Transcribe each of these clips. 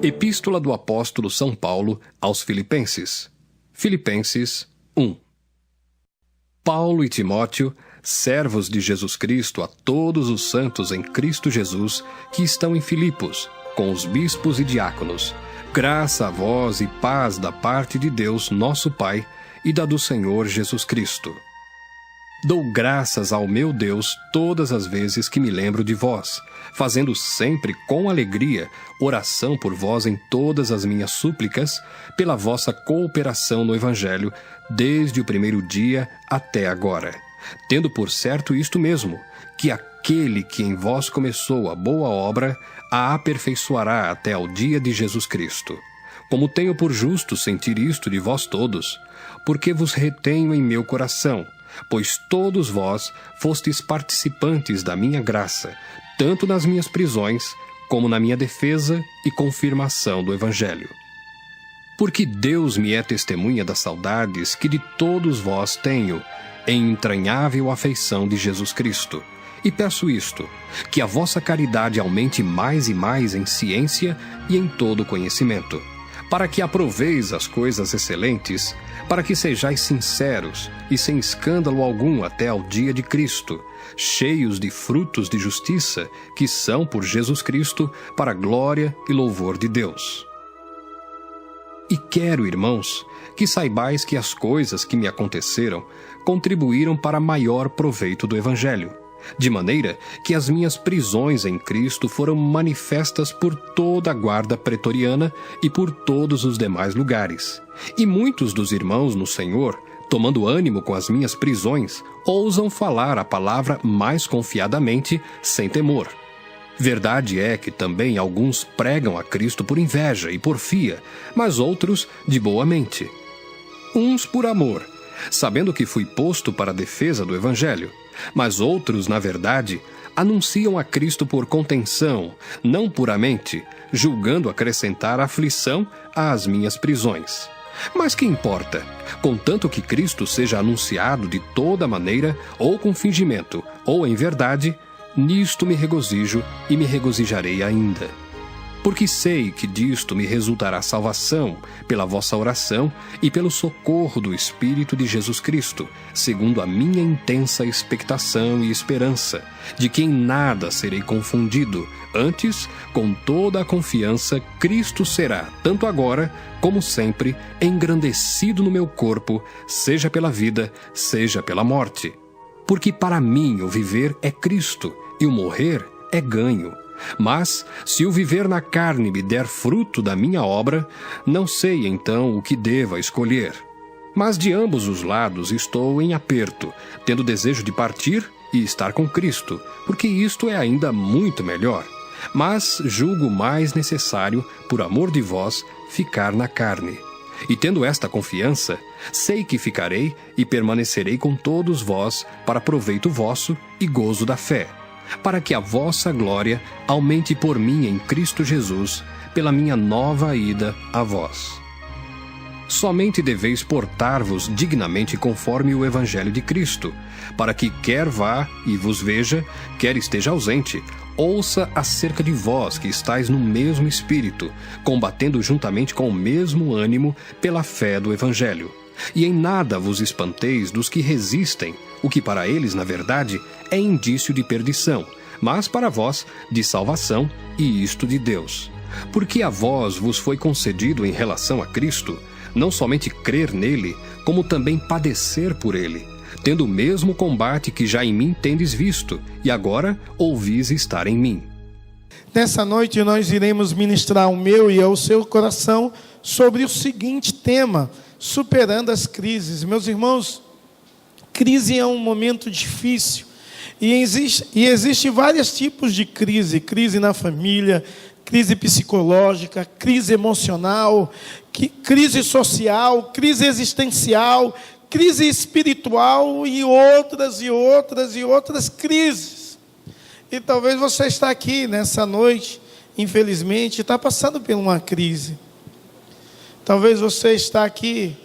Epístola do Apóstolo São Paulo aos Filipenses. Filipenses 1. Paulo e Timóteo, servos de Jesus Cristo, a todos os santos em Cristo Jesus que estão em Filipos, com os bispos e diáconos, graça a vós e paz da parte de Deus, nosso Pai, e da do Senhor Jesus Cristo. Dou graças ao meu Deus todas as vezes que me lembro de vós, fazendo sempre com alegria oração por vós em todas as minhas súplicas, pela vossa cooperação no Evangelho, desde o primeiro dia até agora. Tendo por certo isto mesmo, que aquele que em vós começou a boa obra, a aperfeiçoará até ao dia de Jesus Cristo. Como tenho por justo sentir isto de vós todos, porque vos retenho em meu coração, pois todos vós fostes participantes da minha graça, tanto nas minhas prisões, como na minha defesa e confirmação do Evangelho. Porque Deus me é testemunha das saudades que de todos vós tenho, em entranhável afeição de Jesus Cristo. E peço isto, que a vossa caridade aumente mais e mais em ciência e em todo conhecimento, para que aproveis as coisas excelentes, para que sejais sinceros e sem escândalo algum até ao dia de Cristo, cheios de frutos de justiça, que são por Jesus Cristo, para a glória e louvor de Deus. E quero, irmãos, que saibais que as coisas que me aconteceram contribuíram para maior proveito do Evangelho, de maneira que as minhas prisões em Cristo foram manifestas por toda a guarda pretoriana e por todos os demais lugares. E muitos dos irmãos no Senhor, tomando ânimo com as minhas prisões, ousam falar a palavra mais confiadamente, sem temor. Verdade é que também alguns pregam a Cristo por inveja e porfia, mas outros de boa mente. Uns por amor, sabendo que fui posto para a defesa do Evangelho, mas outros, na verdade, anunciam a Cristo por contenção, não puramente, julgando acrescentar aflição às minhas prisões. Mas que importa? Contanto que Cristo seja anunciado de toda maneira, ou com fingimento, ou em verdade, nisto me regozijo e me regozijarei ainda. Porque sei que disto me resultará salvação, pela vossa oração e pelo socorro do Espírito de Jesus Cristo, segundo a minha intensa expectação e esperança, de que em nada serei confundido. Antes, com toda a confiança, Cristo será, tanto agora como sempre, engrandecido no meu corpo, seja pela vida, seja pela morte. Porque para mim o viver é Cristo, e o morrer é ganho. Mas, se o viver na carne me der fruto da minha obra, não sei então o que deva escolher. Mas de ambos os lados estou em aperto, tendo desejo de partir e estar com Cristo, porque isto é ainda muito melhor. Mas julgo mais necessário, por amor de vós, ficar na carne. E tendo esta confiança, sei que ficarei e permanecerei com todos vós para proveito vosso e gozo da fé, para que a vossa glória aumente por mim em Cristo Jesus, pela minha nova ida a vós. Somente deveis portar-vos dignamente conforme o Evangelho de Cristo, para que quer vá e vos veja, quer esteja ausente, ouça acerca de vós que estáis no mesmo espírito, combatendo juntamente com o mesmo ânimo pela fé do Evangelho. E em nada vos espanteis dos que resistem, o que para eles, na verdade, é indício de perdição, mas para vós, de salvação, e isto de Deus. Porque a vós vos foi concedido em relação a Cristo, não somente crer nele, como também padecer por ele, tendo o mesmo combate que já em mim tendes visto, e agora ouvis estar em mim. Nessa noite nós iremos ministrar ao meu e ao seu coração sobre o seguinte tema: superando as crises. Meus irmãos, crise é um momento difícil, e existem vários tipos de crise: crise na família, crise psicológica, crise emocional, crise social, crise existencial, crise espiritual e outras crises. E talvez você está aqui nessa noite infelizmente, está passando por uma crise. Talvez você está aqui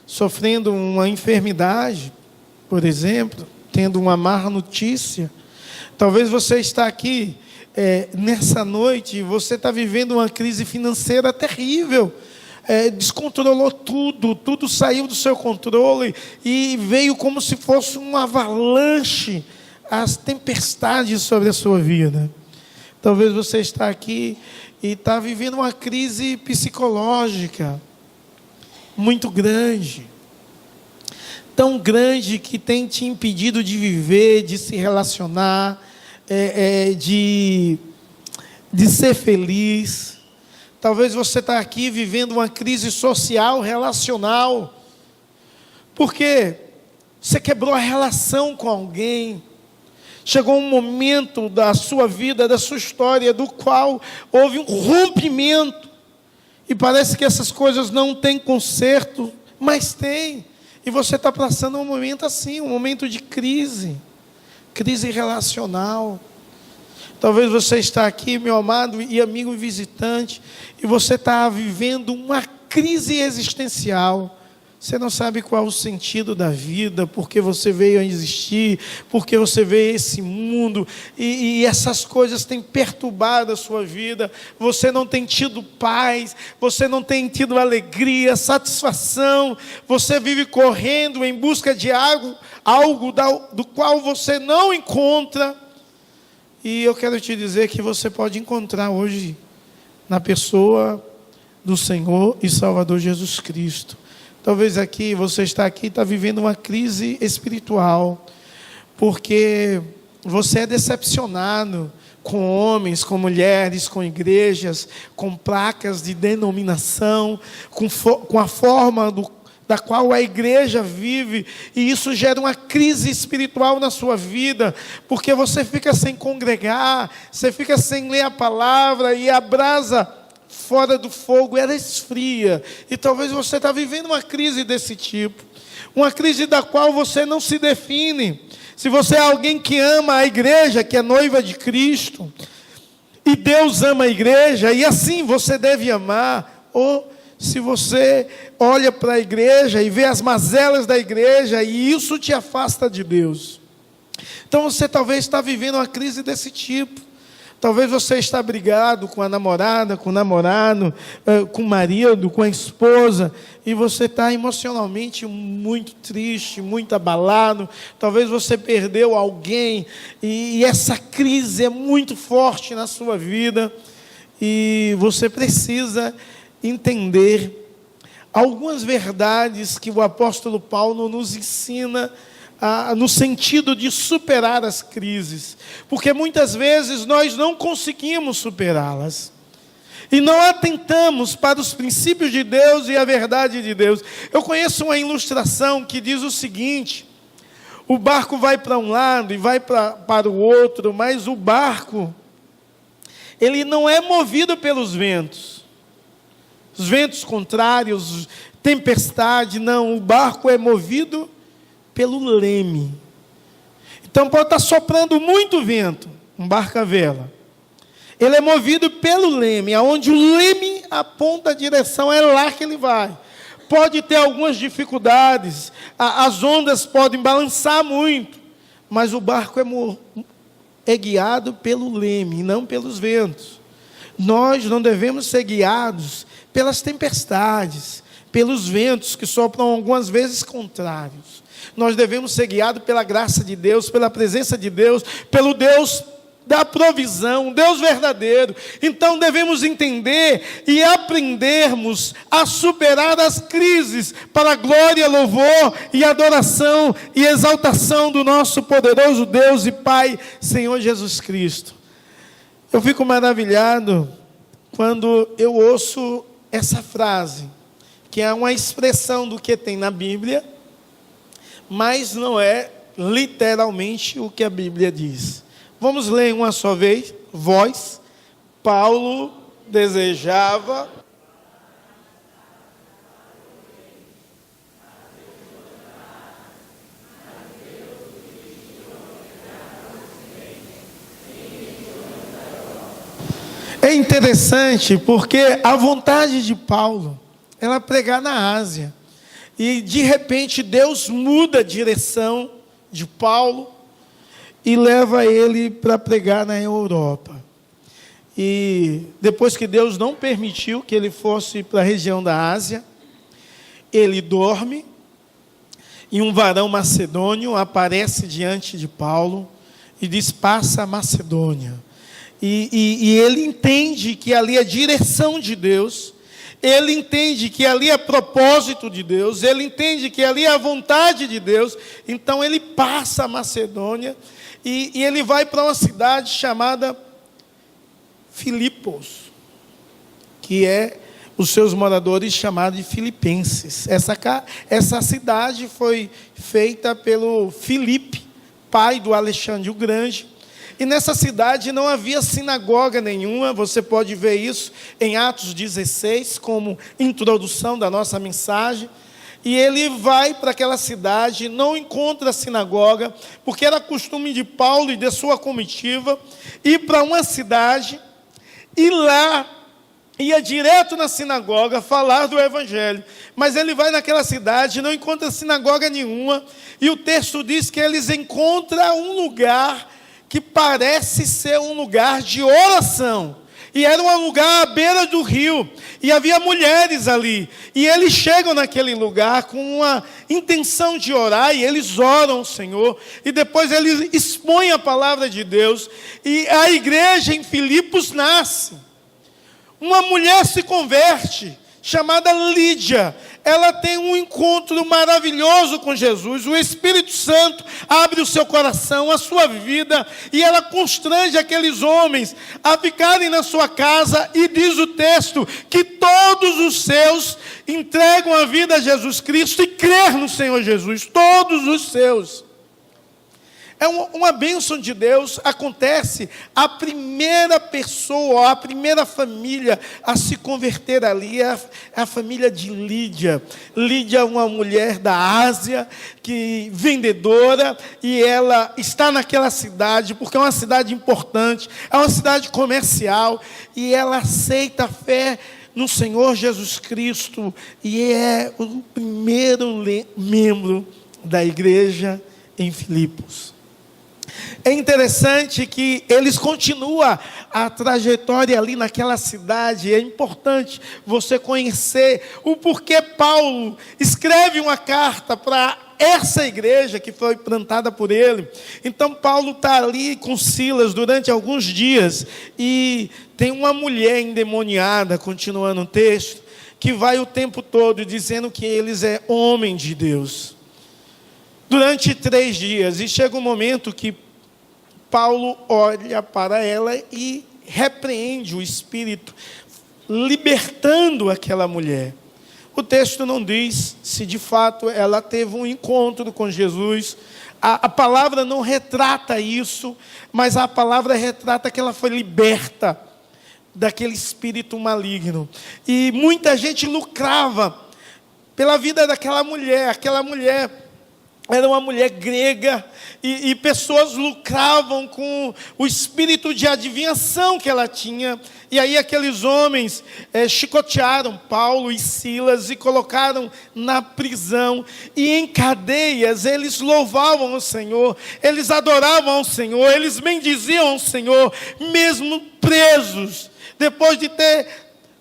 sofrendo uma enfermidade, por exemplo, tendo uma má notícia. Talvez você está aqui nessa noite e você está vivendo uma crise financeira terrível. Descontrolou tudo saiu do seu controle e veio como se fosse um avalanche, as tempestades sobre a sua vida. Talvez você está aqui e está vivendo uma crise psicológica muito grande, tão grande que tem te impedido de viver, de se relacionar, de ser feliz. Talvez você está aqui vivendo uma crise social, relacional, porque você quebrou a relação com alguém. Chegou um momento da sua vida, da sua história, do qual houve um rompimento, e parece que essas coisas não têm conserto, mas tem. E você está passando um momento assim, um momento de crise relacional. Talvez você está aqui, meu amado e amigo visitante, e você está vivendo uma crise existencial. Você não sabe qual o sentido da vida, porque você veio a existir, porque você veio a esse mundo, e essas coisas têm perturbado a sua vida. Você não tem tido paz, você não tem tido alegria, satisfação. Você vive correndo em busca de algo do qual você não encontra. E eu quero te dizer que você pode encontrar hoje na pessoa do Senhor e Salvador Jesus Cristo. Talvez aqui, você está aqui, está vivendo uma crise espiritual, porque você é decepcionado com homens, com mulheres, com igrejas, com placas de denominação, com a forma da qual a igreja vive, e isso gera uma crise espiritual na sua vida, porque você fica sem congregar, você fica sem ler a palavra, e a brasa fora do fogo ela esfria, e talvez você está vivendo uma crise desse tipo, uma crise da qual você não se define. Se você é alguém que ama a igreja, que é noiva de Cristo, e Deus ama a igreja, e assim você deve amar, ou se você olha para a igreja e vê as mazelas da igreja, e isso te afasta de Deus. Então você talvez está vivendo uma crise desse tipo. Talvez você está brigado com a namorada, com o namorado, com o marido, com a esposa, e você está emocionalmente muito triste, muito abalado. Talvez você perdeu alguém, e essa crise é muito forte na sua vida, e você precisa entender algumas verdades que o apóstolo Paulo nos ensina no sentido de superar as crises, porque muitas vezes nós não conseguimos superá-las e não atentamos para os princípios de Deus e a verdade de Deus. Eu conheço uma ilustração que diz o seguinte: o barco vai para um lado e vai para o outro, mas o barco, ele não é movido pelos ventos, os ventos contrários, tempestade, não, o barco é movido pelo leme. Então pode estar soprando muito vento, um barco à vela, ele é movido pelo leme, aonde o leme aponta a direção, é lá que ele vai. Pode ter algumas dificuldades, as ondas podem balançar muito, mas o barco é guiado pelo leme, não pelos ventos. Nós não devemos ser guiados pelas tempestades, pelos ventos que sopram algumas vezes contrários. Nós devemos ser guiados pela graça de Deus, pela presença de Deus, pelo Deus da provisão, Deus verdadeiro. Então devemos entender e aprendermos a superar as crises para a glória, louvor e adoração e exaltação do nosso poderoso Deus e Pai, Senhor Jesus Cristo. Eu fico maravilhado quando eu ouço essa frase, que é uma expressão do que tem na Bíblia, mas não é literalmente o que a Bíblia diz. Vamos ler uma só vez, voz. Paulo desejava É interessante porque a vontade de Paulo era pregar na Ásia. E de repente Deus muda a direção de Paulo e leva ele para pregar na Europa. E depois que Deus não permitiu que ele fosse para a região da Ásia, ele dorme e um varão macedônio aparece diante de Paulo e diz: passa a Macedônia. E ele entende que ali é a direção de Deus, ele entende que ali é propósito de Deus, ele entende que ali é a vontade de Deus. Então ele passa a Macedônia e ele vai para uma cidade chamada Filipos, que é os seus moradores chamados de filipenses. Essa cidade foi feita pelo Filipe, pai do Alexandre o Grande. E nessa cidade não havia sinagoga nenhuma. Você pode ver isso em Atos 16, como introdução da nossa mensagem. E ele vai para aquela cidade, não encontra sinagoga, porque era costume de Paulo e de sua comitiva ir para uma cidade e lá ia direto na sinagoga falar do evangelho. Mas ele vai naquela cidade, não encontra sinagoga nenhuma, e o texto diz que eles encontram um lugar que parece ser um lugar de oração. E era um lugar à beira do rio, e havia mulheres ali, e eles chegam naquele lugar com uma intenção de orar, e eles oram ao Senhor, e depois eles expõem a palavra de Deus, e a igreja em Filipos nasce. Uma mulher se converte, chamada Lídia. Ela tem um encontro maravilhoso com Jesus. O Espírito Santo abre o seu coração, a sua vida, e ela constrange aqueles homens a ficarem na sua casa, e diz o texto que todos os seus entregam a vida a Jesus Cristo e crer no Senhor Jesus. Todos os seus. É uma bênção de Deus. Acontece a primeira pessoa, a primeira família a se converter ali é a família de Lídia. Lídia é uma mulher da Ásia, vendedora, e ela está naquela cidade, porque é uma cidade importante, é uma cidade comercial, e ela aceita a fé no Senhor Jesus Cristo, e é o primeiro membro da igreja em Filipos. É interessante que eles continuam a trajetória ali naquela cidade. É importante você conhecer o porquê Paulo escreve uma carta para essa igreja que foi plantada por ele. Então Paulo está ali com Silas durante alguns dias, e tem uma mulher endemoniada, continuando o texto, que vai o tempo todo dizendo que eles é homem de Deus. Durante 3 dias, e chega um momento que Paulo olha para ela e repreende o espírito, libertando aquela mulher. O texto não diz se de fato ela teve um encontro com Jesus. A palavra não retrata isso, mas a palavra retrata que ela foi liberta daquele espírito maligno. E muita gente lucrava pela vida daquela mulher. Aquela mulher era uma mulher grega, e pessoas lucravam com o espírito de adivinhação que ela tinha. E aí aqueles homens chicotearam Paulo e Silas e colocaram na prisão. E em cadeias eles louvavam o Senhor, eles adoravam ao Senhor, eles bendiziam ao Senhor, mesmo presos. Depois de ter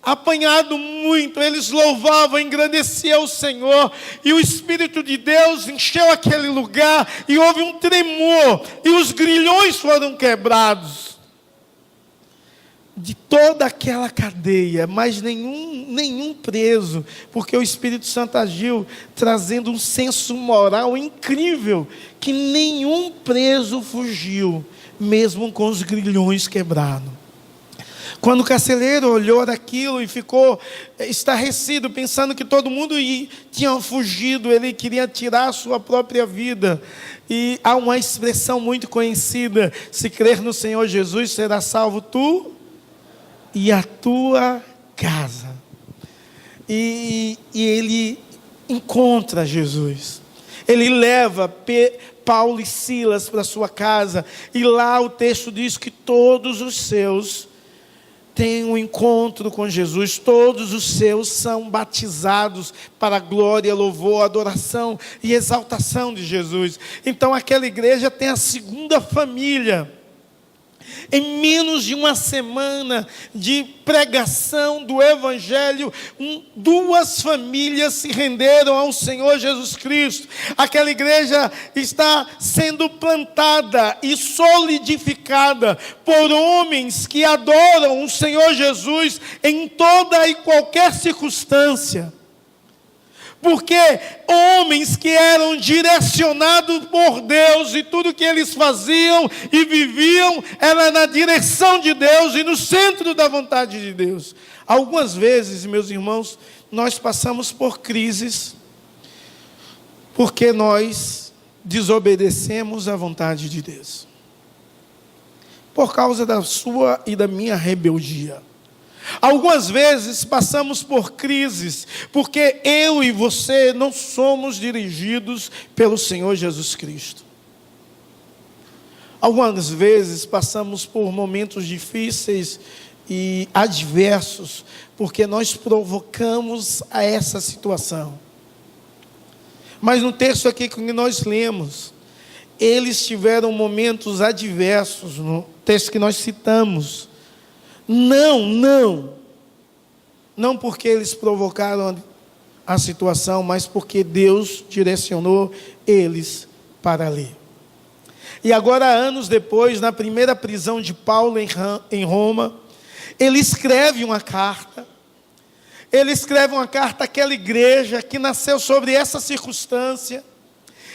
apanhado muito, eles louvavam, engrandeciam o Senhor, e o Espírito de Deus encheu aquele lugar, e houve um tremor, e os grilhões foram quebrados de toda aquela cadeia, mas nenhum preso, porque o Espírito Santo agiu trazendo um senso moral incrível, que nenhum preso fugiu, mesmo com os grilhões quebrados. Quando o carcereiro olhou daquilo e ficou estarrecido, pensando que todo mundo tinha fugido, ele queria tirar a sua própria vida. E há uma expressão muito conhecida: se crer no Senhor Jesus, será salvo tu e a tua casa. E ele encontra Jesus. Ele leva Paulo e Silas para sua casa, e lá o texto diz que todos os seus tem um encontro com Jesus, todos os seus são batizados para a glória, louvor, adoração e exaltação de Jesus. Então aquela igreja tem a segunda família. Em menos de uma semana de pregação do Evangelho, 2 famílias se renderam ao Senhor Jesus Cristo. Aquela igreja está sendo plantada e solidificada por homens que adoram o Senhor Jesus em toda e qualquer circunstância. Porque homens que eram direcionados por Deus e tudo que eles faziam e viviam era na direção de Deus e no centro da vontade de Deus. Algumas vezes, meus irmãos, nós passamos por crises porque nós desobedecemos à vontade de Deus. Por causa da sua e da minha rebeldia. Algumas vezes passamos por crises, porque eu e você não somos dirigidos pelo Senhor Jesus Cristo. Algumas vezes passamos por momentos difíceis e adversos, porque nós provocamos a essa situação. Mas no texto aqui que nós lemos, eles tiveram momentos adversos, no texto que nós citamos. Não porque eles provocaram a situação, mas porque Deus direcionou eles para ali. E agora, anos depois, na primeira prisão de Paulo em Roma, ele escreve uma carta. Ele escreve uma carta àquela igreja que nasceu sobre essa circunstância.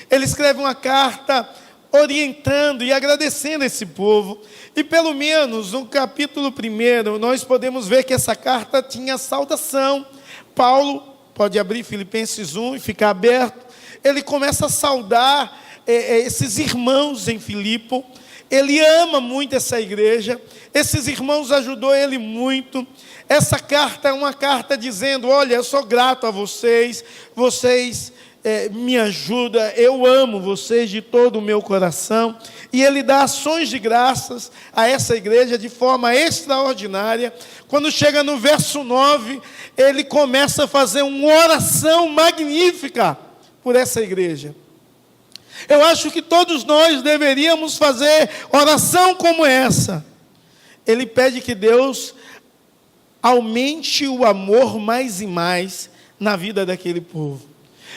Ele escreve uma carta orientando e agradecendo esse povo. E pelo menos no capítulo 1, nós podemos ver que essa carta tinha saudação. Paulo, pode abrir Filipenses 1 e ficar aberto. Ele começa a saudar esses irmãos em Filipe. Ele ama muito essa igreja. Esses irmãos ajudou ele muito. Essa carta é uma carta dizendo: olha, eu sou grato a vocês. Vocês me ajudam. Eu amo vocês de todo o meu coração. E ele dá ações de graças a essa igreja de forma extraordinária. Quando chega no verso 9, ele começa a fazer uma oração magnífica por essa igreja. Eu acho que todos nós deveríamos fazer oração como essa. Ele pede que Deus aumente o amor mais e mais na vida daquele povo.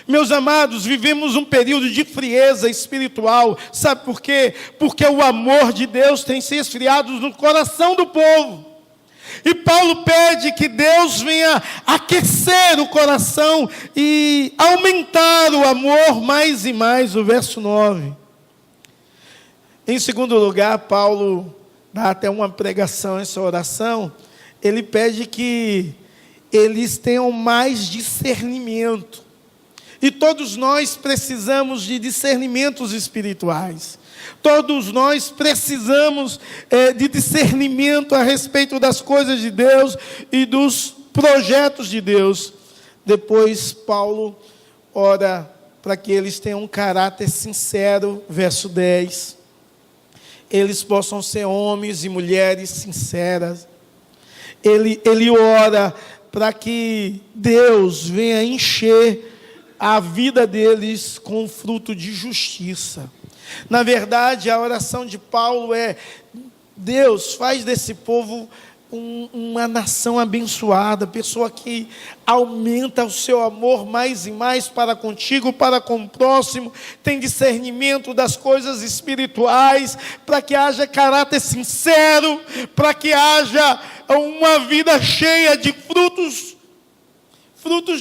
Meus amados, vivemos um período de frieza espiritual. Sabe por quê? Porque o amor de Deus tem se esfriado no coração do povo. E Paulo pede que Deus venha aquecer o coração e aumentar o amor mais e mais. O verso 9. Em segundo lugar, Paulo dá até uma pregação essa oração. Ele pede que eles tenham mais discernimento. E todos nós precisamos de discernimentos espirituais. Todos nós precisamos de discernimento a respeito das coisas de Deus e dos projetos de Deus. Depois Paulo ora para que eles tenham um caráter sincero, verso 10. Eles possam ser homens e mulheres sinceras. Ele ora para que Deus venha encher a vida deles com fruto de justiça. Na verdade, a oração de Paulo é: Deus, faz desse povo uma nação abençoada, pessoa que aumenta o seu amor mais e mais para contigo, para com o próximo, tem discernimento das coisas espirituais, para que haja caráter sincero, para que haja uma vida cheia de frutos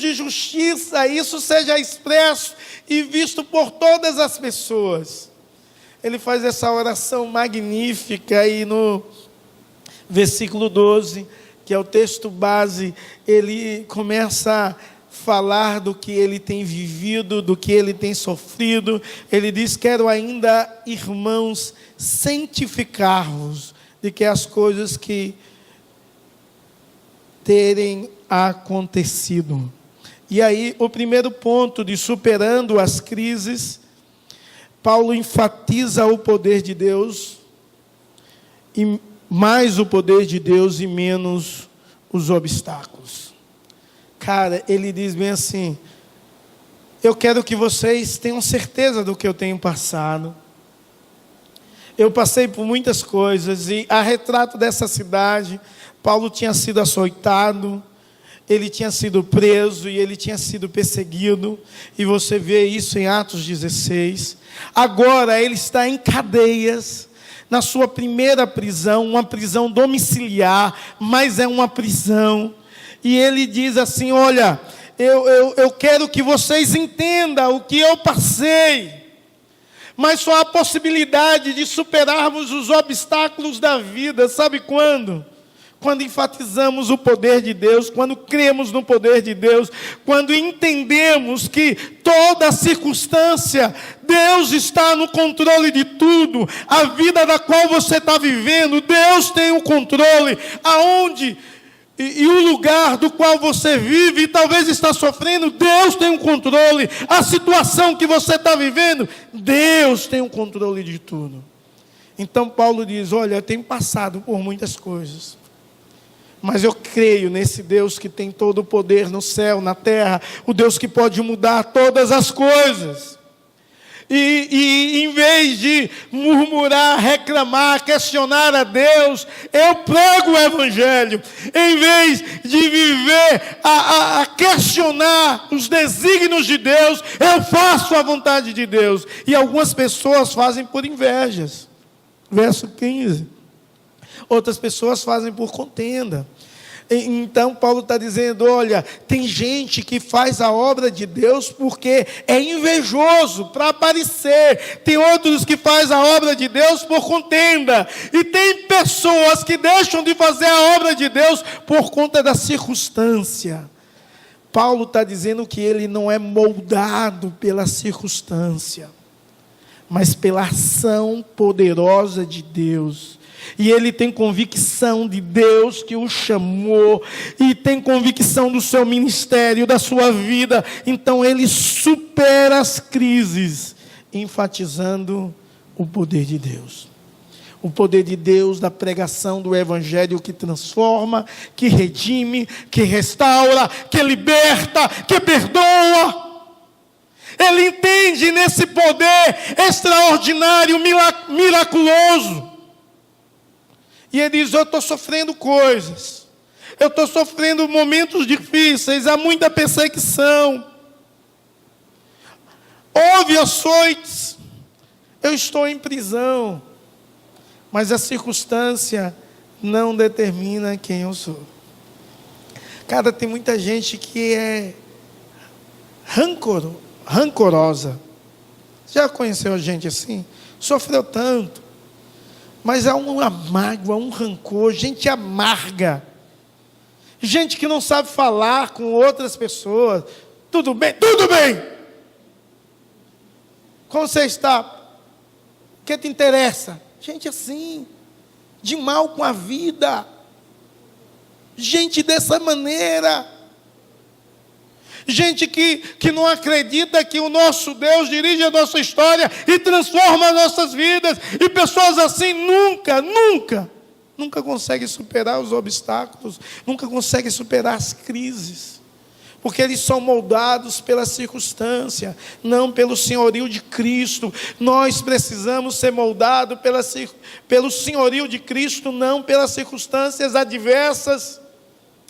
de justiça, isso seja expresso e visto por todas as pessoas. Ele faz essa oração magnífica e no versículo 12, que é o texto base, ele começa a falar do que ele tem vivido, do que ele tem sofrido. Ele diz: quero ainda, irmãos, cientificar-vos de que as coisas que terem acontecido. E aí, o primeiro ponto de superando as crises, Paulo enfatiza o poder de Deus mais o poder de Deus e menos os obstáculos. Cara, ele diz bem assim: eu quero que vocês tenham certeza do que eu tenho passado. Eu passei por muitas coisas, e a retrato dessa cidade, Paulo tinha sido açoitado, ele tinha sido preso e ele tinha sido perseguido, e você vê isso em Atos 16. Agora ele está em cadeias, na sua primeira prisão, uma prisão domiciliar, mas é uma prisão, e ele diz assim: olha, eu quero que vocês entendam o que eu passei, mas só há possibilidade de superarmos os obstáculos da vida, sabe quando? Quando enfatizamos o poder de Deus, quando cremos no poder de Deus, quando entendemos que toda circunstância, Deus está no controle de tudo. A vida da qual você está vivendo, Deus tem o controle. Aonde e o lugar do qual você vive e talvez está sofrendo, Deus tem o controle. A situação que você está vivendo, Deus tem o controle de tudo. Então Paulo diz: olha, eu tenho passado por muitas coisas, mas eu creio nesse Deus que tem todo o poder no céu, na terra, o Deus que pode mudar todas as coisas. E em vez de murmurar, reclamar, questionar a Deus, eu prego o Evangelho. Em vez de viver a questionar os desígnios de Deus, eu faço a vontade de Deus. E algumas pessoas fazem por invejas. Verso 15. Outras pessoas fazem por contenda. Então Paulo está dizendo: olha, tem gente que faz a obra de Deus porque é invejoso para aparecer. Tem outros que faz a obra de Deus por contenda. E tem pessoas que deixam de fazer a obra de Deus por conta da circunstância. Paulo está dizendo que ele não é moldado pela circunstância, mas pela ação poderosa de Deus. E ele tem convicção de Deus que o chamou, e tem convicção do seu ministério, da sua vida. Então ele supera as crises, enfatizando o poder de Deus. O poder de Deus da pregação do Evangelho que transforma, que redime, que restaura, que liberta, que perdoa. Ele entende nesse poder extraordinário, miraculoso. E ele diz: eu estou sofrendo coisas, eu estou sofrendo momentos difíceis, há muita perseguição, houve açoites, eu estou em prisão, mas a circunstância não determina quem eu sou. Cara, tem muita gente que é rancorosa. Já conheceu gente assim? Sofreu tanto, mas há uma mágoa, um rancor, gente amarga, gente que não sabe falar com outras pessoas. Tudo bem? Tudo bem! Como você está? O que te interessa? Gente assim, de mal com a vida, gente dessa maneira, gente que não acredita que o nosso Deus dirige a nossa história e transforma as nossas vidas. E pessoas assim nunca conseguem superar os obstáculos, nunca conseguem superar as crises, porque eles são moldados pela circunstância, não pelo senhorio de Cristo. Nós precisamos ser moldados pelo senhorio de Cristo, não pelas circunstâncias adversas,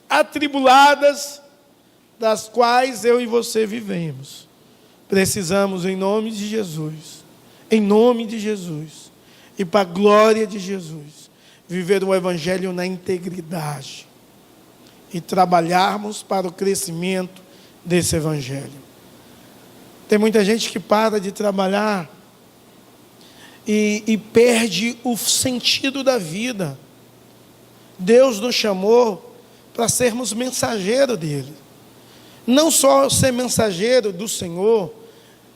atribuladas, das quais eu e você vivemos. Precisamos, em nome de Jesus, e para a glória de Jesus, viver o Evangelho na integridade e trabalharmos para o crescimento desse Evangelho. Tem muita gente que para de trabalhar e perde o sentido da vida. Deus nos chamou para sermos mensageiros dele. Não só ser mensageiro do Senhor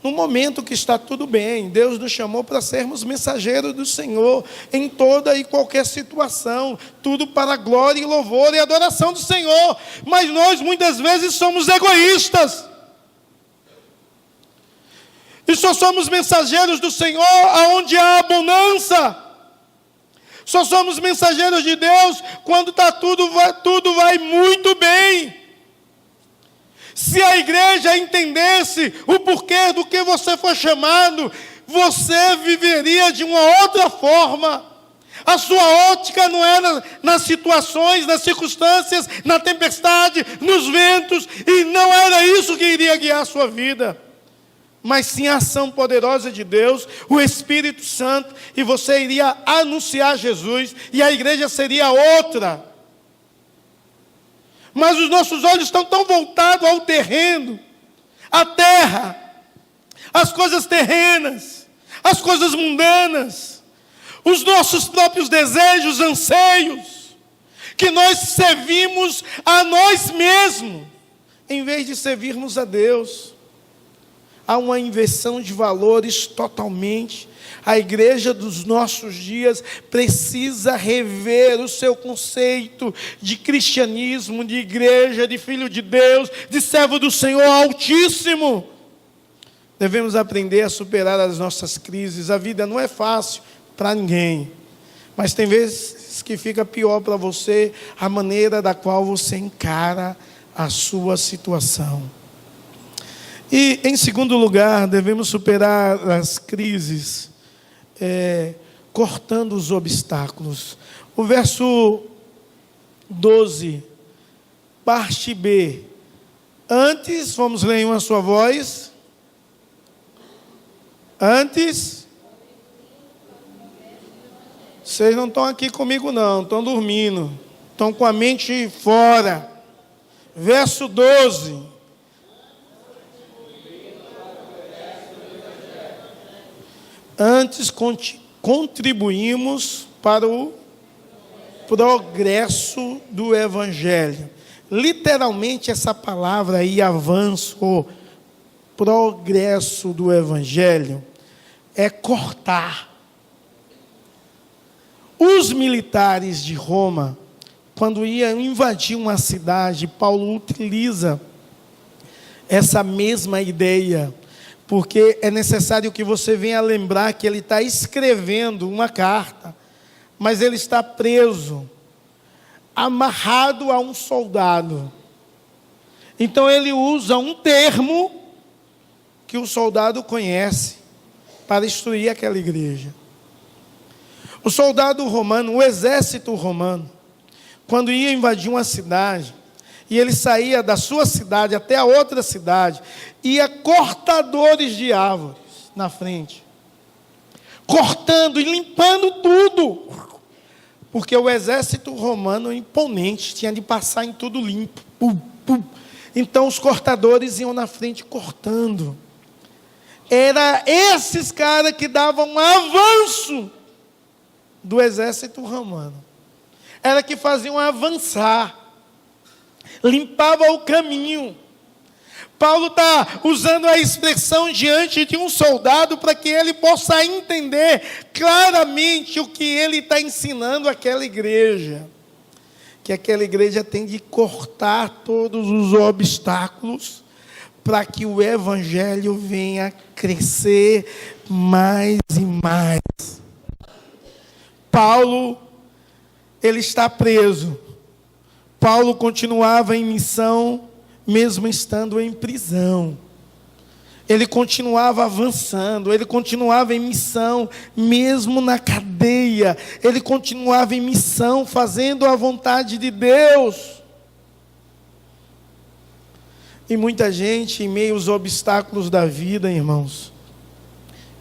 no momento que está tudo bem. Deus nos chamou para sermos mensageiros do Senhor em toda e qualquer situação, tudo para a glória e louvor e adoração do Senhor. Mas nós muitas vezes somos egoístas e só somos mensageiros do Senhor aonde há abundância. Só somos mensageiros de Deus quando tudo vai muito bem. Se a igreja entendesse o porquê do que você foi chamado, você viveria de uma outra forma. A sua ótica não era nas situações, nas circunstâncias, na tempestade, nos ventos, e não era isso que iria guiar a sua vida. Mas sim a ação poderosa de Deus, o Espírito Santo, e você iria anunciar Jesus, e a igreja seria outra. Mas os nossos olhos estão tão voltados ao terreno, à terra, às coisas terrenas, às coisas mundanas, os nossos próprios desejos, anseios, que nós servimos a nós mesmos, em vez de servirmos a Deus. Há uma inversão de valores totalmente. A igreja dos nossos dias precisa rever o seu conceito de cristianismo, de igreja, de filho de Deus, de servo do Senhor Altíssimo. Devemos aprender a superar as nossas crises. A vida não é fácil para ninguém, mas tem vezes que fica pior para você a maneira da qual você encara a sua situação. E, em segundo lugar, devemos superar as crises, cortando os obstáculos. O verso 12, parte B. Antes, vamos ler em uma sua voz. Antes, vocês não estão aqui comigo não, estão dormindo, estão com a mente fora. Verso 12. Antes contribuímos para o progresso do Evangelho. Literalmente essa palavra aí, avanço, ou progresso do Evangelho, é cortar. Os militares de Roma, quando iam invadir uma cidade, Paulo utiliza essa mesma ideia, porque é necessário que você venha lembrar que ele está escrevendo uma carta, mas ele está preso, amarrado a um soldado. Então ele usa um termo que o soldado conhece para instruir aquela igreja. O soldado romano, o exército romano, quando ia invadir uma cidade, e ele saía da sua cidade até a outra cidade, ia cortadores de árvores na frente, cortando e limpando tudo, porque o exército romano imponente, tinha de passar em tudo limpo. Então os cortadores iam na frente cortando. Era esses caras que davam um avanço do exército romano. Era que faziam avançar, limpava o caminho. Paulo está usando a expressão diante de um soldado para que ele possa entender claramente o que ele está ensinando àquela igreja. Que aquela igreja tem de cortar todos os obstáculos para que o Evangelho venha crescer mais e mais. Paulo, ele está preso. Paulo continuava em missão, mesmo estando em prisão. Ele continuava avançando, ele continuava em missão, mesmo na cadeia. Ele continuava em missão, fazendo a vontade de Deus. E muita gente, em meio aos obstáculos da vida, irmãos,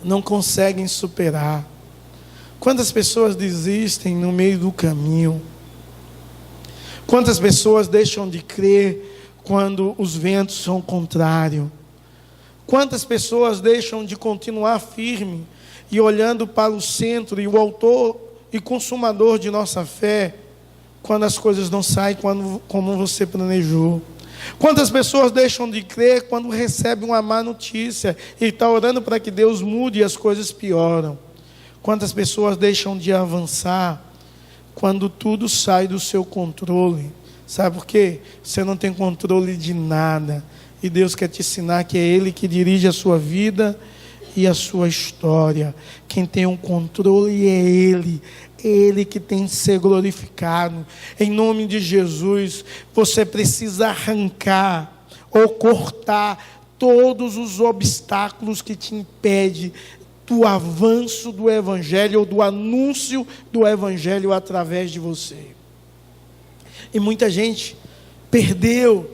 não conseguem superar. Quantas pessoas desistem no meio do caminho? Quantas pessoas deixam de crer quando os ventos são contrários? Quantas pessoas deixam de continuar firme e olhando para o centro e o autor e consumador de nossa fé, quando as coisas não saem como você planejou? Quantas pessoas deixam de crer quando recebem uma má notícia e estão orando para que Deus mude e as coisas pioram? Quantas pessoas deixam de avançar quando tudo sai do seu controle? Sabe por quê? Você não tem controle de nada. E Deus quer te ensinar que é Ele que dirige a sua vida e a sua história. Quem tem um controle é Ele. Ele que tem que ser glorificado. Em nome de Jesus, você precisa arrancar ou cortar todos os obstáculos que te impedem do avanço do Evangelho ou do anúncio do Evangelho através de você. E muita gente perdeu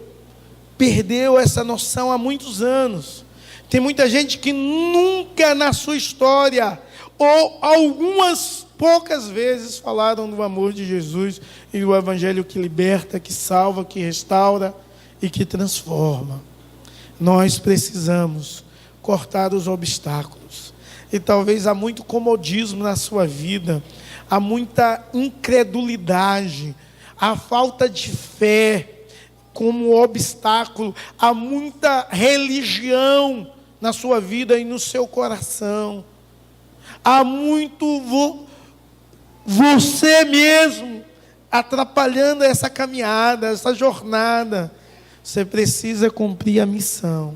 essa noção há muitos anos. Tem muita gente que nunca na sua história, ou algumas poucas vezes, falaram do amor de Jesus e do Evangelho que liberta, que salva, que restaura e que transforma. Nós precisamos cortar os obstáculos. E talvez há muito comodismo na sua vida, há muita incredulidade, há falta de fé como obstáculo, há muita religião na sua vida e no seu coração. Há muito você mesmo atrapalhando essa caminhada, essa jornada. Você precisa cumprir a missão.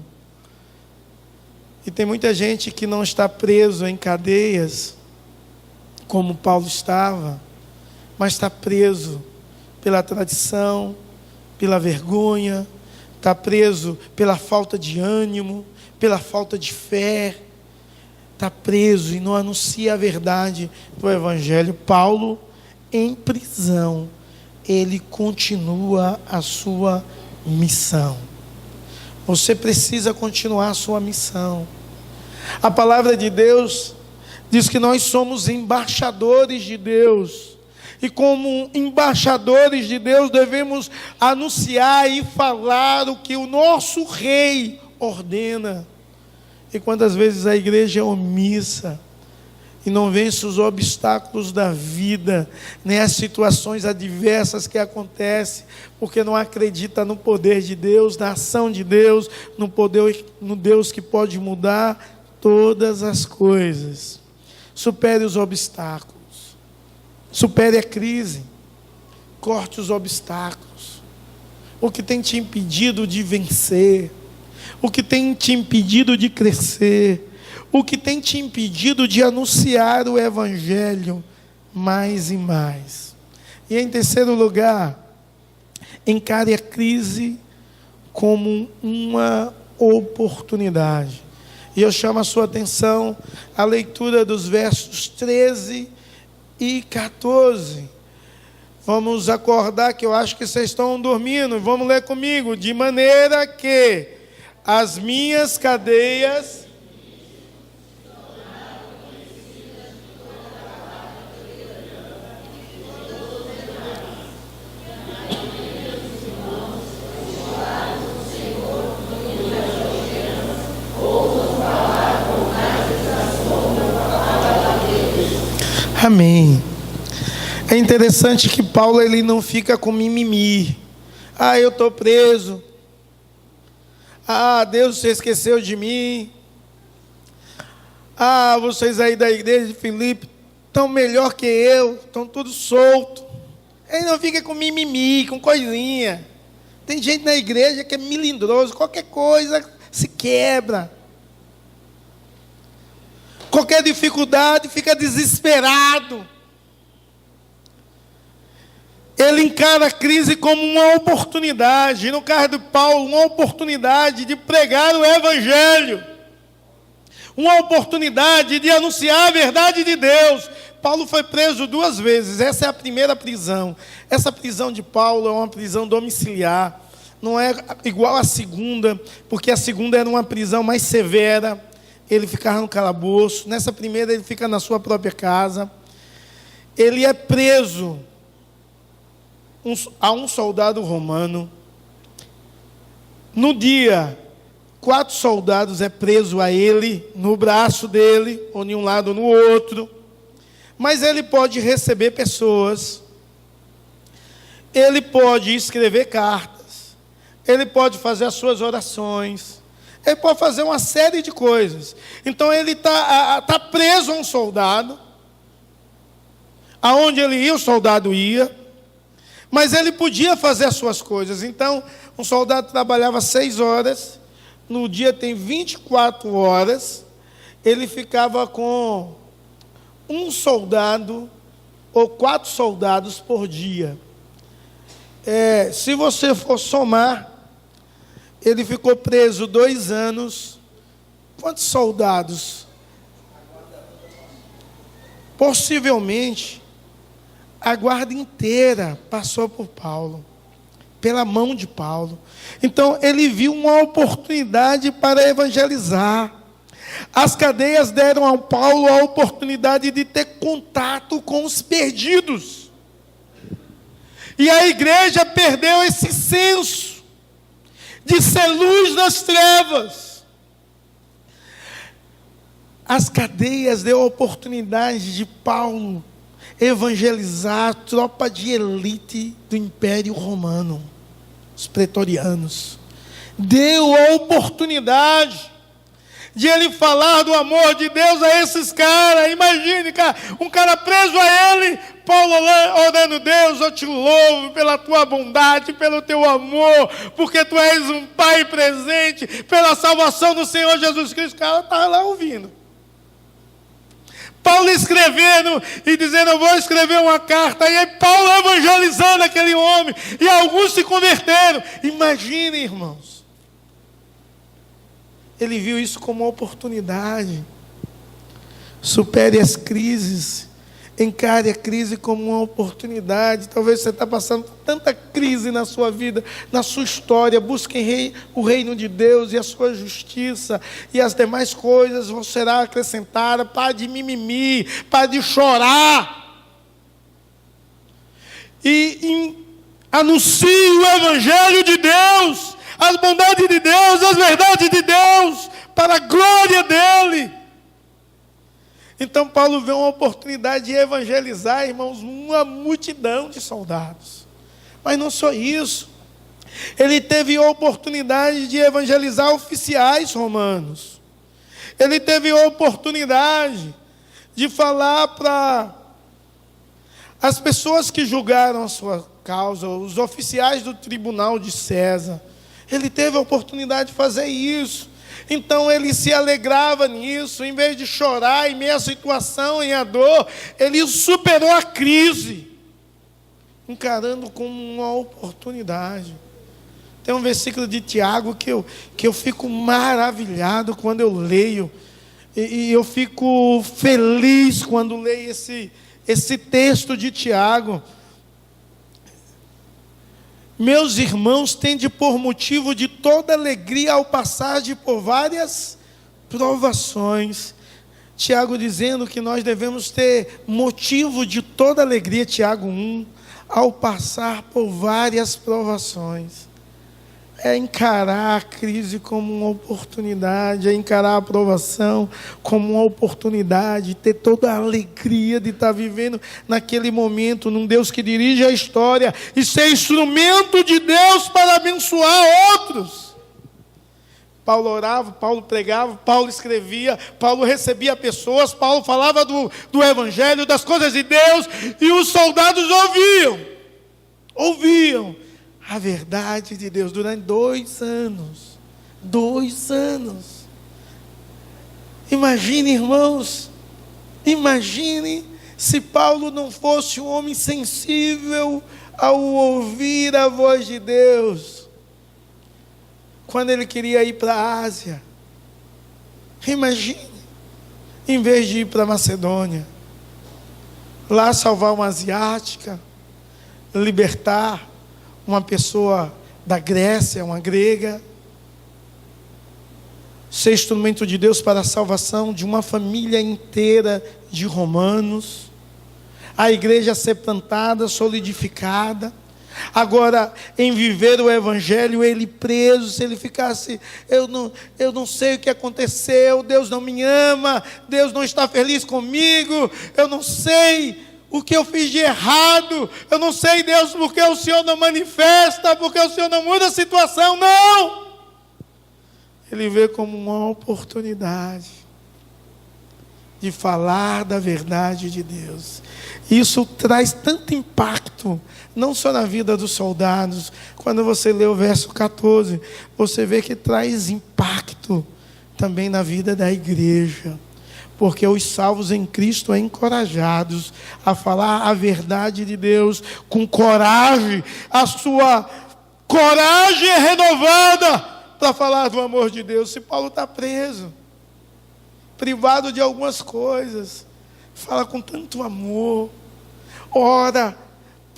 E tem muita gente que não está preso em cadeias, como Paulo estava, mas está preso pela tradição, pela vergonha, está preso pela falta de ânimo, pela falta de fé, está preso e não anuncia a verdade do Evangelho. Paulo, em prisão, ele continua a sua missão. Você precisa continuar a sua missão. A palavra de Deus diz que nós somos embaixadores de Deus. E como embaixadores de Deus devemos anunciar e falar o que o nosso rei ordena. E quantas vezes a igreja é omissa e não vence os obstáculos da vida, nem as situações adversas que acontecem, porque não acredita no poder de Deus, na ação de Deus, no Deus que pode mudar todas as coisas. Supere os obstáculos, supere a crise, corte os obstáculos, o que tem te impedido de vencer, o que tem te impedido de crescer, o que tem te impedido de anunciar o Evangelho mais e mais. E em terceiro lugar, encare a crise como uma oportunidade. E eu chamo a sua atenção à leitura dos versos 13 e 14. Vamos acordar, que eu acho que vocês estão dormindo. Vamos ler comigo. De maneira que as minhas cadeias... Amém. É interessante que Paulo ele não fica com mimimi. Eu estou preso. Deus se esqueceu de mim. Vocês aí da igreja de Filipe estão melhor que eu, estão tudo solto. Ele não fica com mimimi, com coisinha. Tem gente na igreja que é melindroso, qualquer coisa se quebra. Qualquer dificuldade, fica desesperado. Ele encara a crise como uma oportunidade. No caso de Paulo, uma oportunidade de pregar o Evangelho. Uma oportunidade de anunciar a verdade de Deus. Paulo foi preso 2 vezes. Essa é a primeira prisão. Essa prisão de Paulo é uma prisão domiciliar. Não é igual à segunda, porque a segunda era uma prisão mais severa. Ele ficava no calabouço. Nessa primeira ele fica na sua própria casa. Ele é preso a um soldado romano. No dia, 4 soldados é preso a ele, no braço dele, ou de um lado ou no outro. Mas ele pode receber pessoas. Ele pode escrever cartas. Ele pode fazer as suas orações. Ele pode fazer uma série de coisas. Então ele está preso a um soldado. Aonde ele ia, o soldado ia. Mas ele podia fazer as suas coisas. Então, um soldado trabalhava 6 horas. No dia tem 24 horas. Ele ficava com um soldado ou 4 soldados por dia. Se você for somar, ele ficou preso 2 anos. Quantos soldados? Possivelmente, a guarda inteira passou por Paulo, pela mão de Paulo. Então, ele viu uma oportunidade para evangelizar. As cadeias deram ao Paulo a oportunidade de ter contato com os perdidos. E a igreja perdeu esse senso de ser luz nas trevas. As cadeias deu a oportunidade de Paulo evangelizar a tropa de elite do Império Romano, os pretorianos. Deu a oportunidade de ele falar do amor de Deus a esses caras. Imagine, cara, um cara preso a ele, Paulo orando: Deus, eu te louvo pela tua bondade, pelo teu amor, porque tu és um Pai presente, pela salvação do Senhor Jesus Cristo. O cara estava lá ouvindo. Paulo escrevendo e dizendo: eu vou escrever uma carta. E aí Paulo evangelizando aquele homem, e alguns se converteram. Imagine, irmãos. Ele viu isso como uma oportunidade. Supere as crises. Encare a crise como uma oportunidade. Talvez você está passando tanta crise na sua vida, na sua história. Busque o reino de Deus e a sua justiça, e as demais coisas vão ser acrescentadas. Pare de mimimi, pare de chorar. E anuncie o evangelho de Deus, as bondades de Deus, as verdades de Deus, para a glória dele. Então Paulo vê uma oportunidade de evangelizar, irmãos, uma multidão de soldados. Mas não só isso. Ele teve a oportunidade de evangelizar oficiais romanos. Ele teve a oportunidade de falar para as pessoas que julgaram a sua causa, os oficiais do tribunal de César. Ele teve a oportunidade de fazer isso. Então ele se alegrava nisso. Em vez de chorar em meio à situação, em a dor, ele superou a crise, encarando como uma oportunidade. Tem um versículo de Tiago que eu fico maravilhado quando eu leio, e eu fico feliz quando leio esse texto de Tiago. Meus irmãos, tende por motivo de toda alegria ao passar por várias provações. Tiago dizendo que nós devemos ter motivo de toda alegria, Tiago 1, ao passar por várias provações. É encarar a crise como uma oportunidade, é encarar a provação como uma oportunidade, ter toda a alegria de estar vivendo naquele momento, num Deus que dirige a história, e ser instrumento de Deus para abençoar outros. Paulo orava, Paulo pregava, Paulo escrevia, Paulo recebia pessoas, Paulo falava do Evangelho, das coisas de Deus, e os soldados ouviam a verdade de Deus durante 2 anos. 2 anos. Imagine, irmãos, imagine se Paulo não fosse um homem sensível ao ouvir a voz de Deus, quando ele queria ir para a Ásia. Imagine, em vez de ir para a Macedônia, lá salvar uma asiática, libertar uma pessoa da Grécia, uma grega, ser instrumento de Deus para a salvação de uma família inteira de romanos, a igreja ser plantada, solidificada. Agora, em viver o evangelho, ele preso, se ele ficasse: eu não sei o que aconteceu, Deus não me ama, Deus não está feliz comigo, eu não sei o que eu fiz de errado, eu não sei, Deus, porque o Senhor não manifesta, porque o Senhor não muda a situação. Não! Ele vê como uma oportunidade de falar da verdade de Deus. Isso traz tanto impacto, não só na vida dos soldados. Quando você lê o verso 14, você vê que traz impacto também na vida da igreja. porque os salvos em Cristo são encorajados a falar a verdade de Deus com coragem. A sua coragem é renovada para falar do amor de Deus. Se Paulo está preso, privado de algumas coisas, fala com tanto amor, ora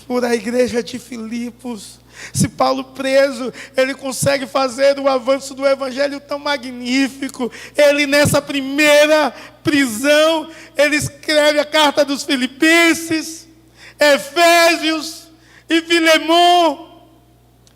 por a igreja de Filipos. Se Paulo preso, ele consegue fazer o avanço do evangelho tão magnífico. Ele nessa primeira prisão, ele escreve a carta dos Filipenses, Efésios e Filemão.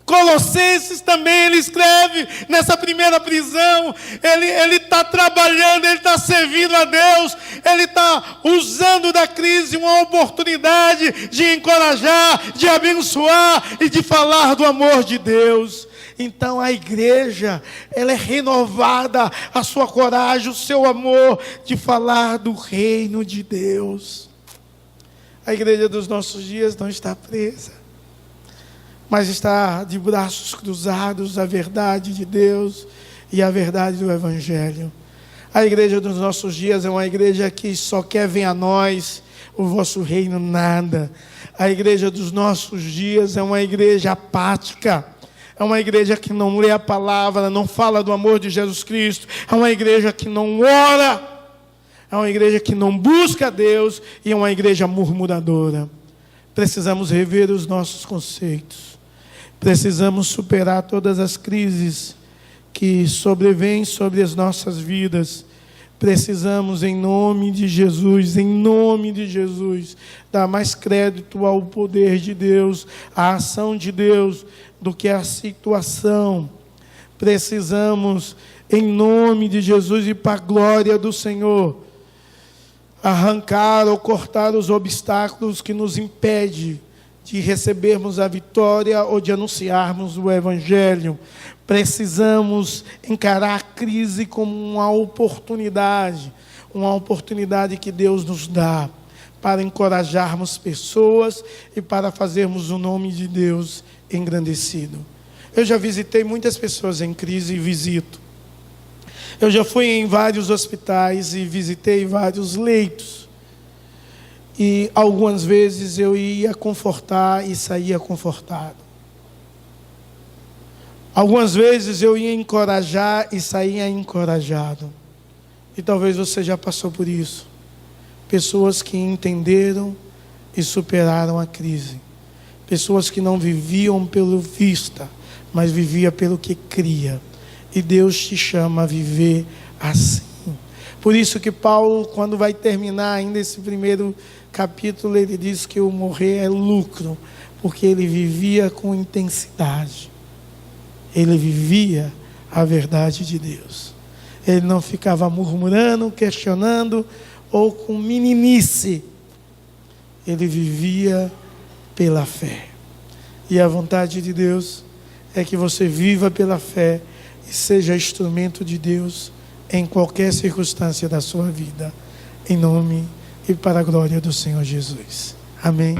Colossenses também ele escreve nessa primeira prisão. Ele está trabalhando, ele está servindo a Deus, ele está usando da crise uma oportunidade de encorajar, de abençoar e de falar do amor de Deus. Então a igreja, ela é renovada, a sua coragem, o seu amor de falar do reino de Deus. A igreja dos nossos dias não está presa, mas está de braços cruzados à verdade de Deus e à verdade do Evangelho. A igreja dos nossos dias é uma igreja que só quer ver a nós, o vosso reino nada. A igreja dos nossos dias é uma igreja apática, é uma igreja que não lê a palavra, não fala do amor de Jesus Cristo, é uma igreja que não ora, é uma igreja que não busca Deus e é uma igreja murmuradora. Precisamos rever os nossos conceitos. Precisamos superar todas as crises que sobrevêm sobre as nossas vidas. Precisamos, em nome de Jesus, dar mais crédito ao poder de Deus, à ação de Deus, do que a situação. Precisamos, em nome de Jesus e para a glória do Senhor, arrancar ou cortar os obstáculos que nos impedem de recebermos a vitória ou de anunciarmos o Evangelho. Precisamos encarar a crise como uma oportunidade que Deus nos dá para encorajarmos pessoas e para fazermos o nome de Deus engrandecido. Eu já visitei muitas pessoas em crise e visito. Eu já fui em vários hospitais e visitei vários leitos. E algumas vezes eu ia confortar e saía confortado. Algumas vezes eu ia encorajar e saía encorajado. E talvez você já passou por isso. Pessoas que entenderam e superaram a crise. Pessoas que não viviam pelo vista, mas viviam pelo que cria. E Deus te chama a viver assim. Por isso que Paulo, quando vai terminar ainda esse primeiro capítulo, ele diz que o morrer é lucro, porque ele vivia com intensidade. Ele vivia a verdade de Deus. Ele não ficava murmurando, questionando ou com meninice. Ele vivia pela fé. E a vontade de Deus é que você viva pela fé e seja instrumento de Deus em qualquer circunstância da sua vida, em nome e para a glória do Senhor Jesus. Amém.